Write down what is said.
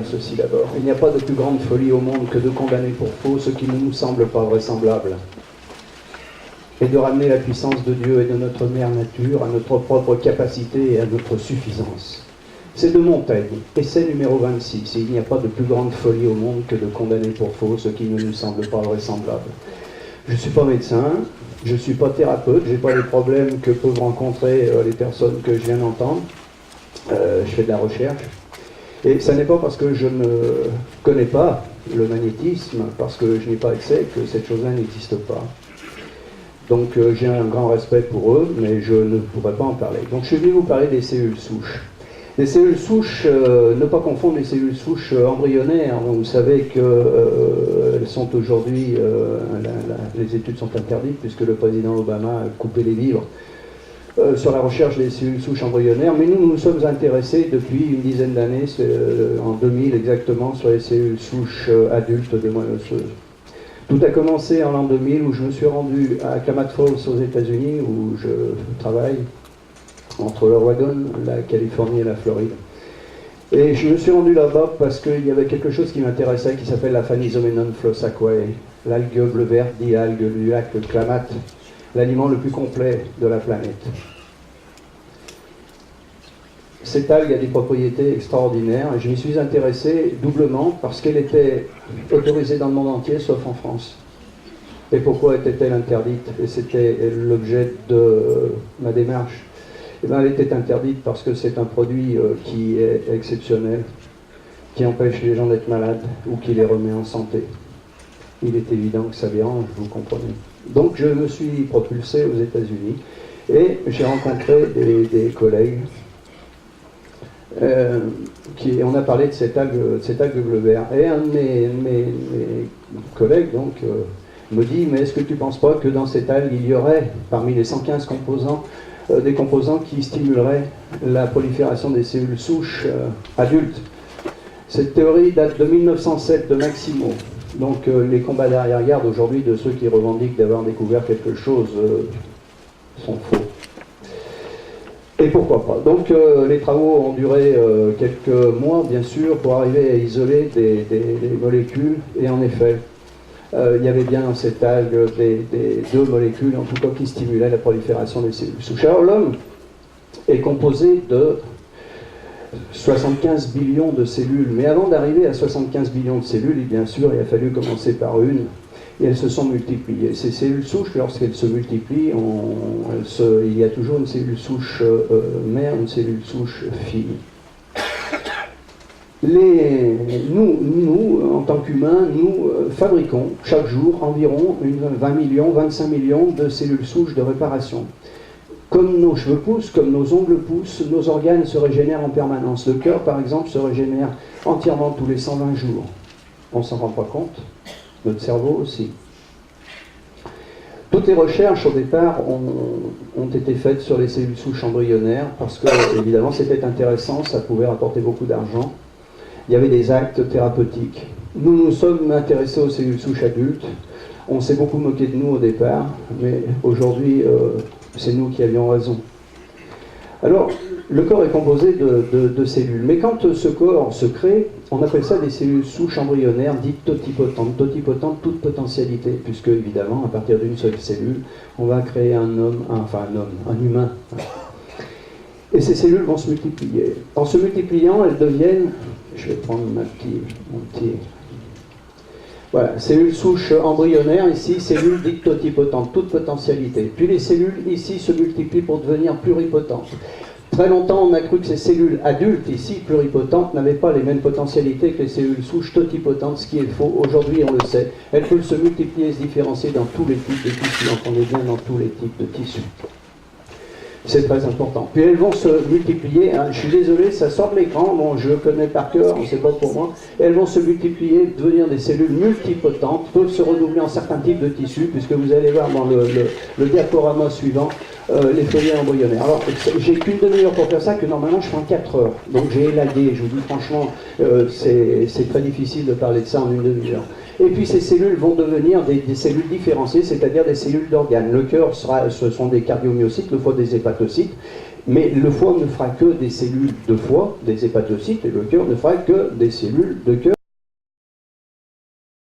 ceci d'abord. Il n'y a pas de plus grande folie au monde que de condamner pour faux ce qui ne nous semble pas vraisemblable, et de ramener la puissance de Dieu et de notre mère nature à notre propre capacité et à notre suffisance. C'est de Montaigne, essai numéro 26. Il n'y a pas de plus grande folie au monde que de condamner pour faux ce qui ne nous semble pas vraisemblable. Je ne suis pas médecin, je ne suis pas thérapeute, je n'ai pas les problèmes que peuvent rencontrer les personnes que je viens d'entendre. Je fais de la recherche. Et ça n'est pas parce que je ne connais pas le magnétisme, parce que je n'ai pas accès, que cette chose-là n'existe pas. Donc j'ai un grand respect pour eux, mais je ne pourrais pas en parler. Donc je suis venu vous parler des cellules souches. Les cellules souches, ne pas confondre les cellules souches embryonnaires. Vous savez qu'elles sont aujourd'hui, les études sont interdites puisque le président Obama a coupé les livres sur la recherche des cellules souches embryonnaires. Mais nous nous sommes intéressés depuis une dizaine d'années, en 2000 exactement, sur les cellules souches adultes des moelles osseuses. Tout a commencé en l'an 2000 où je me suis rendu à Klamath Falls aux États-Unis où je travaille entre l'Oregon, la Californie et la Floride. Et je me suis rendu là-bas parce qu'il y avait quelque chose qui m'intéressait qui s'appelle la Phanizomenon flossaquae, l'algue bleu vert, dit algue du lac Klamath, l'aliment le plus complet de la planète. Cette algue a des propriétés extraordinaires et je m'y suis intéressé doublement parce qu'elle était autorisée dans le monde entier sauf en France. Et pourquoi était-elle interdite? Et c'était l'objet de ma démarche. Eh bien, elle était interdite parce que c'est un produit qui est exceptionnel, qui empêche les gens d'être malades ou qui les remet en santé. Il est évident que ça dérange, vous comprenez. Donc je me suis propulsé aux États-Unis et j'ai rencontré des collègues on a parlé de cette algue bleu vert. Et un de mes collègues donc, me dit, mais est-ce que tu ne penses pas que dans cette algue, il y aurait, parmi les 115 composants, des composants qui stimuleraient la prolifération des cellules souches adultes? Cette théorie date de 1907 de Maximo. Donc les combats d'arrière-garde aujourd'hui de ceux qui revendiquent d'avoir découvert quelque chose sont faux. Et pourquoi pas? Donc les travaux ont duré quelques mois, bien sûr, pour arriver à isoler des molécules. Et en effet, il y avait bien dans cette algue des deux molécules, en tout cas, qui stimulaient la prolifération des cellules souches. Alors l'homme est composé de 75 billions de cellules. Mais avant d'arriver à 75 billions de cellules, bien sûr, il a fallu commencer par une. Et elles se sont multipliées. Ces cellules souches, lorsqu'elles se multiplient, il y a toujours une cellule souche mère, une cellule souche fille. Nous, en tant qu'humains, nous fabriquons chaque jour environ 20 millions, 25 millions de cellules souches de réparation. Comme nos cheveux poussent, comme nos ongles poussent, nos organes se régénèrent en permanence. Le cœur, par exemple, se régénère entièrement tous les 120 jours. On ne s'en rend pas compte. Notre cerveau aussi. Toutes les recherches au départ ont été faites sur les cellules souches embryonnaires parce que, évidemment, c'était intéressant, ça pouvait rapporter beaucoup d'argent. Il y avait des actes thérapeutiques. Nous nous sommes intéressés aux cellules souches adultes. On s'est beaucoup moqué de nous au départ, mais aujourd'hui, c'est nous qui avions raison. Alors, le corps est composé de cellules. Mais quand ce corps se crée, on appelle ça des cellules souches embryonnaires dites totipotentes. Totipotentes, toute potentialité, puisque, évidemment, à partir d'une seule cellule, on va créer un humain. Et ces cellules vont se multiplier. En se multipliant, elles deviennent... Je vais prendre mon petit... Voilà, cellules souches embryonnaires, ici, cellules dites totipotentes, toute potentialité. Puis les cellules, ici, se multiplient pour devenir pluripotentes. Très longtemps, on a cru que ces cellules adultes, ici, pluripotentes, n'avaient pas les mêmes potentialités que les cellules souches totipotentes, ce qui est faux. Aujourd'hui, on le sait. Elles peuvent se multiplier et se différencier dans tous les types de tissus. Entendez bien, dans tous les types de tissus. C'est très important. Puis elles vont se multiplier, hein. Je suis désolé, ça sort de l'écran, bon, je le connais par cœur, c'est pas pour moi. Elles vont se multiplier, devenir des cellules multipotentes, peuvent se renouveler en certains types de tissus, puisque vous allez voir dans le diaporama suivant, les feuillets embryonnaires. Alors, j'ai qu'une demi-heure pour faire ça, que normalement je fais en 4 heures. Donc j'ai élagué, je vous dis franchement, c'est très difficile de parler de ça en une demi-heure. Et puis ces cellules vont devenir des cellules différenciées, c'est-à-dire des cellules d'organes. Le cœur, ce sont des cardiomyocytes, le foie des hépatocytes. Mais le foie ne fera que des cellules de foie, des hépatocytes, et le cœur ne fera que des cellules de cœur.